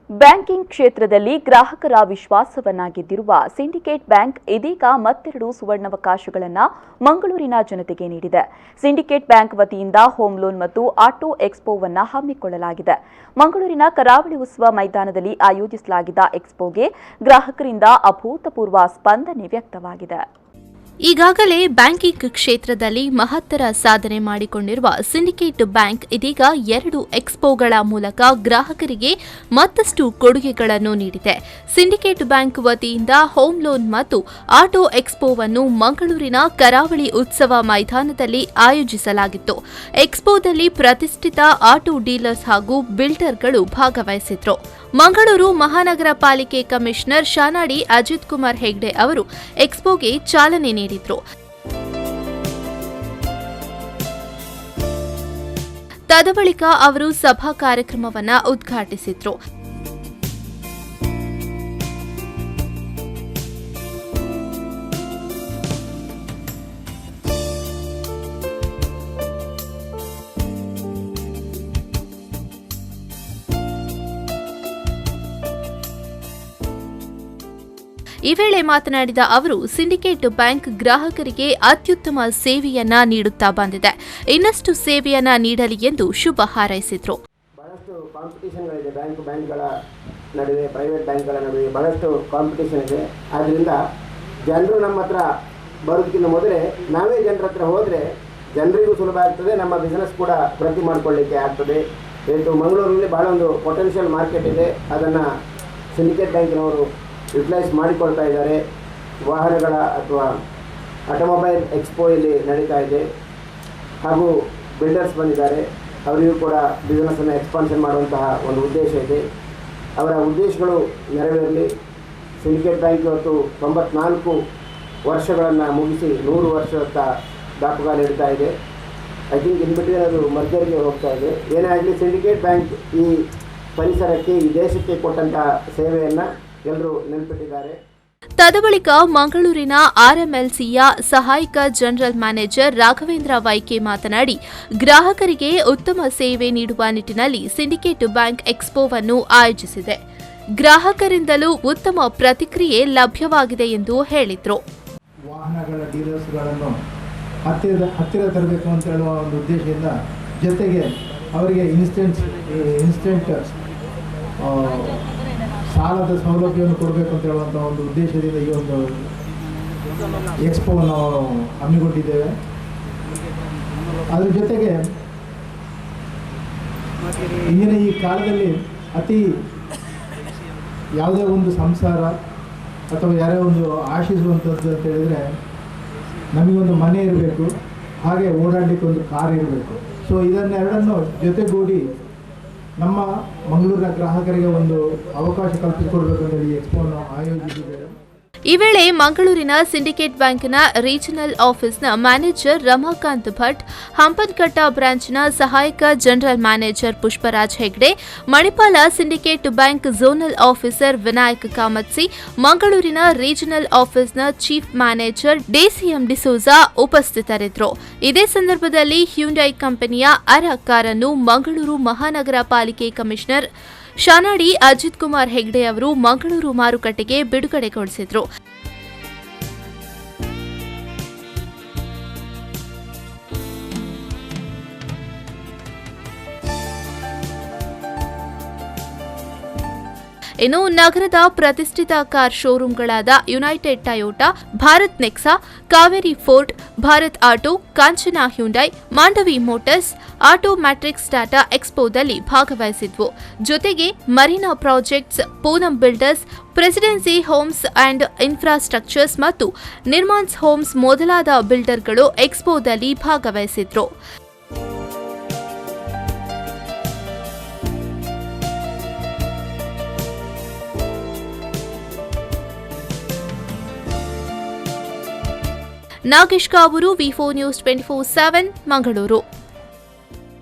Banking ಕ್ಷೇತ್ರದಲ್ಲಿ ಗ್ರಾಹಕರ ವಿಶ್ವಾಸವನ್ನ ಗೆದ್ದಿರುವ ಸಿಂಡಿಕೇಟ್ ಬ್ಯಾಂಕ್ ಇದೀಗ ಮತ್ತೆರಡು ಸುವರ್ಣಾವಕಾಶಗಳನ್ನು ಮಂಗಳೂರಿನ ಜನತೆಗೆ ನೀಡಿದೆ. ಸಿಂಡಿಕೇಟ್ ಬ್ಯಾಂಕ್ ವತಿಯಿಂದ ಹೋಮ್ ಲೋನ್ ಮತ್ತು ಆಟೋ ಎಕ್ಸ್ಪೋವನ್ನು ಹಮ್ಮಿಕೊಳ್ಳಲಾಗಿದೆ. ಮಂಗಳೂರಿನ ಕರಾವಳಿ ಉತ್ಸವ ಮೈದಾನದಲ್ಲಿ ಆಯೋಜಿಸಲಾಗಿದ್ದ ಎಕ್ಸ್ಪೋಗೆ ಗ್ರಾಹಕರಿಂದ ಅಭೂತಪೂರ್ವ ಸ್ಪಂದನೆ ವ್ಯಕ್ತವಾಗಿದೆ. ಈಗಾಗಲೇ ಬ್ಯಾಂಕಿಂಗ್ ಕ್ಷೇತ್ರದಲ್ಲಿ ಮಹತ್ತರ ಸಾಧನೆ ಮಾಡಿಕೊಂಡಿರುವ ಸಿಂಡಿಕೇಟ್ ಬ್ಯಾಂಕ್ ಇದೀಗ 2 ಎಕ್ಸ್ಪೋಗಳ ಮೂಲಕ ಗ್ರಾಹಕರಿಗೆ ಮತ್ತಷ್ಟು ಕೊಡುಗೆಗಳನ್ನು ನೀಡಿದೆ. ಸಿಂಡಿಕೇಟ್ ಬ್ಯಾಂಕ್ ವತಿಯಿಂದ ಹೋಮ್ ಲೋನ್ ಮತ್ತು ಆಟೋ ಎಕ್ಸ್ಪೋವನ್ನು ಮಂಗಳೂರಿನ ಕರಾವಳಿ ಉತ್ಸವ ಮೈದಾನದಲ್ಲಿ ಆಯೋಜಿಸಲಾಗಿತ್ತು. ಎಕ್ಸ್ಪೋದಲ್ಲಿ ಪ್ರತಿಷ್ಠಿತ ಆಟೋ ಡೀಲರ್ಸ್ ಹಾಗೂ ಬಿಲ್ಡರ್ಗಳು ಭಾಗವಹಿಸಿದ್ರು. ಮಂಗಳೂರು ಮಹಾನಗರ ಪಾಲಿಕೆ ಕಮಿಷನರ್ ಶಾನಾಡಿ ಅಜಿತ್ ಕುಮಾರ್ ಹೆಗ್ಡೆ ಅವರು ಎಕ್ಸ್ಪೋಗೆ ಚಾಲನೆ ನೀಡಿದರು. ತದಬಳಿಕ ಅವರು ಸಭಾ ಕಾರ್ಯಕ್ರಮವನ್ನು ಉದ್ಘಾಟಿಸಿದರು. ಈ ವೇಳೆ ಮಾತನಾಡಿದ ಅವರು, ಸಿಂಡಿಕೇಟ್ ಬ್ಯಾಂಕ್ ಗ್ರಾಹಕರಿಗೆ ಅತ್ಯುತ್ತಮ ಸೇವೆಯನ್ನ ನೀಡುತ್ತಾ ಬಂದಿದೆ. ಇನ್ನಷ್ಟು ಸೇವೆಯನ್ನ ನೀಡಲಿ ಎಂದು ಶುಭ ಹಾರೈಸಿದರು. ಬಹಳಷ್ಟು ಕಾಂಪಿಟೇಷನ್ಗಳಿದೆ, ಬ್ಯಾಂಕ್ಗಳ ನಡುವೆ, ಪ್ರೈವೇಟ್ ಬ್ಯಾಂಕ್ಗಳ ನಡುವೆ ಬಹಳಷ್ಟು ಕಾಂಪಿಟೇಷನ್ ಇದೆ. ಆದ್ದರಿಂದ ಜನರು ನಮ್ಮ ಹತ್ರ ಬರೋದಕ್ಕಿಂತ ಮೊದಲೇ ನಾವೇ ಜನರ ಹತ್ರ ಹೋದರೆ ಜನರಿಗೂ ಸುಲಭ ಆಗ್ತದೆ, ನಮ್ಮ ಬಿಸ್ನೆಸ್ ಕೂಡ ವೃದ್ಧಿ ಮಾಡಿಕೊಳ್ಳಿಕ್ಕೆ ಆಗ್ತದೆ. ಇವತ್ತು ಮಂಗಳೂರಿನಲ್ಲಿ ಬಹಳ ಒಂದು ಪೊಟೆನ್ಷಿಯಲ್ ಮಾರ್ಕೆಟ್ ಇದೆ, ಅದನ್ನು ಸಿಂಡಿಕೇಟ್ ಬ್ಯಾಂಕಿನವರು ಯುಟಿಲೈಸ್ ಮಾಡಿಕೊಳ್ತಾ ಇದ್ದಾರೆ. ವಾಹನಗಳ ಅಥವಾ ಆಟೋಮೊಬೈಲ್ ಎಕ್ಸ್ಪೋ ಇಲ್ಲಿ ನಡೀತಾ ಇದೆ, ಹಾಗೂ ಬಿಲ್ಡರ್ಸ್ ಬಂದಿದ್ದಾರೆ. ಅವರಿಗೂ ಕೂಡ ಬಿಸ್ನೆಸ್ಸನ್ನು ಎಕ್ಸ್ಪಾನ್ಷನ್ ಮಾಡುವಂತಹ ಒಂದು ಉದ್ದೇಶ ಇದೆ. ಅವರ ಉದ್ದೇಶಗಳು ನೆರವೇರಲಿ. ಸಿಂಡಿಕೇಟ್ ಬ್ಯಾಂಕ್ ಇವತ್ತು 94 ವರ್ಷಗಳನ್ನು ಮುಗಿಸಿ 100 ವರ್ಷದ ದಾಪುಗಾಲ ನೀಡ್ತಾ ಇದೆ. ಐ ಥಿಂಕ್ ಇನ್ ಬಿಟ್ವೀನ್ ಅದು ಮರ್ಜರ್ಗೆ ಹೋಗ್ತಾ ಇದೆ. ಏನೇ ಆಗಲಿ, ಸಿಂಡಿಕೇಟ್ ಬ್ಯಾಂಕ್ ಈ ಪರಿಸರಕ್ಕೆ, ಈ ದೇಶಕ್ಕೆ ಕೊಟ್ಟಂತಹ ಸೇವೆಯನ್ನು ಎಲ್ಲರೂ ನೆನಪಿಟ್ಟಿದ್ದಾರೆ. ತದಬಳಿಕ ಮಂಗಳೂರಿನ ಆರ್ಎಂಎಲ್ಸಿಯ ಸಹಾಯಕ ಜನರಲ್ ಮ್ಯಾನೇಜರ್ ರಾಘವೇಂದ್ರ ವೈಕೆ ಮಾತನಾಡಿ, ಗ್ರಾಹಕರಿಗೆ ಉತ್ತಮ ಸೇವೆ ನೀಡುವ ನಿಟ್ಟಿನಲ್ಲಿ ಸಿಂಡಿಕೇಟ್ ಬ್ಯಾಂಕ್ ಎಕ್ಸ್ಪೋವನ್ನು ಆಯೋಜಿಸಿದೆ. ಗ್ರಾಹಕರಿಂದಲೂ ಉತ್ತಮ ಪ್ರತಿಕ್ರಿಯೆ ಲಭ್ಯವಾಗಿದೆ ಎಂದು ಹೇಳಿದರು. ವಾಹನಗಳ ಡೀಲರ್ಸ್ಗಳನ್ನು ಹತ್ತಿರ ತರಬೇಕು ಅಂತ ಹೇಳುವ ಒಂದು ಉದ್ದೇಶದಿಂದ, ಜೊತೆಗೆ ಅವರಿಗೆ ಇನ್ಸ್ಟೆಂಟ್ ಸಾಲದ ಸೌಲಭ್ಯವನ್ನು ಕೊಡಬೇಕು ಅಂತ ಹೇಳುವಂಥ ಒಂದು ಉದ್ದೇಶದಿಂದ ಈ ಒಂದು ಎಕ್ಸ್ಪೋವನ್ನು ಹಮ್ಮಿಕೊಂಡಿದ್ದೇವೆ. ಅದರ ಜೊತೆಗೆ ಇಂದಿನ ಈ ಕಾಲದಲ್ಲಿ ಯಾವುದೇ ಒಂದು ಸಂಸಾರ ಅಥವಾ ಯಾರೇ ಒಂದು ಆಶಿಸುವಂಥದ್ದು ಅಂತ ಹೇಳಿದರೆ, ನಮಗೊಂದು ಮನೆ ಇರಬೇಕು, ಹಾಗೆ ಓಡಾಡಲಿಕ್ಕೆ ಒಂದು ಕಾರ್ ಇರಬೇಕು. ಸೊ ಇದನ್ನೆರಡನ್ನು ಜೊತೆಗೂಡಿ ನಮ್ಮ ಮಂಗಳೂರಿನ ಗ್ರಾಹಕರಿಗೆ ಒಂದು ಅವಕಾಶ ಕಲ್ಪಿಸಿಕೊಡಬೇಕಂತ ಈ ಎಕ್ಸ್ಪೋವನ್ನು ಆಯೋಜಿಸಿದ್ದೇವೆ. ಈ ವೇಳೆ ಮಂಗಳೂರಿನ ಸಿಂಡಿಕೇಟ್ ಬ್ಯಾಂಕ್ನ ರೀಜನಲ್ ಆಫೀಸ್ನ ಮ್ಯಾನೇಜರ್ ರಮಾಕಾಂತ್ ಭಟ್, ಹಂಪನಕಟ್ಟ ಬ್ರಾಂಚ್ನ ಸಹಾಯಕ general manager Pushparaj Hegde, Manipal Syndicate bank zonal officer Vinayak ಕಾಮತ್ಸಿ, ಮಂಗಳೂರಿನ ರೀಜನಲ್ ಆಫೀಸ್ನ ಚೀಫ್ ಮ್ಯಾನೇಜರ್ ಡಿಸಿಎಂ ಡಿಸೋಜಾ ಉಪಸ್ಥಿತರಿದ್ದರು. ಇದೇ ಸಂದರ್ಭದಲ್ಲಿ ಹ್ಯುಂಡೈ ಕಂಪನಿಯ ಅರ ಕಾರನ್ನು ಮಂಗಳೂರು ಮಹಾನಗರ ಪಾಲಿಕೆ ಕಮಿಷನರ್ ಶಾನಾಡಿ ಅಜಿತ್ ಕುಮಾರ್ ಹೆಗ್ಡೆ ಅವರು ಮಂಗಳೂರು ಮಾರುಕಟ್ಟೆಗೆ ಬಿಡುಗಡೆಗೊಳಿಸಿದರು. ಇನ್ನು ನಗರದ ಪ್ರತಿಷ್ಠಿತ ಕಾರ್ ಶೋರೂಂಗಳಾದ United Toyota, Bharat Nexa, Kaveri Ford, Bharat Auto, Kanchana Hyundai, Mandavi Motors, Auto Matrix Tata ಎಕ್ಸ್ಪೋದಲ್ಲಿ ಭಾಗವಹಿಸಿದ್ವು. ಜೊತೆಗೆ Marina Projects, Poonam Builders, Presidency Homes and Infrastructures ಮತ್ತು ನಿರ್ಮಾನ್ಸ್ ಹೋಮ್ಸ್ ಮೊದಲಾದ ಬಿಲ್ಡರ್ಗಳು ಎಕ್ಸ್ಪೋದಲ್ಲಿ ಭಾಗವಹಿಸಿದ್ರು. ನಾಗೇಶ್ ಕಾವೂರು, ವಿ4 ನ್ಯೂಸ್ 24/7 ಮಂಗಳೂರು.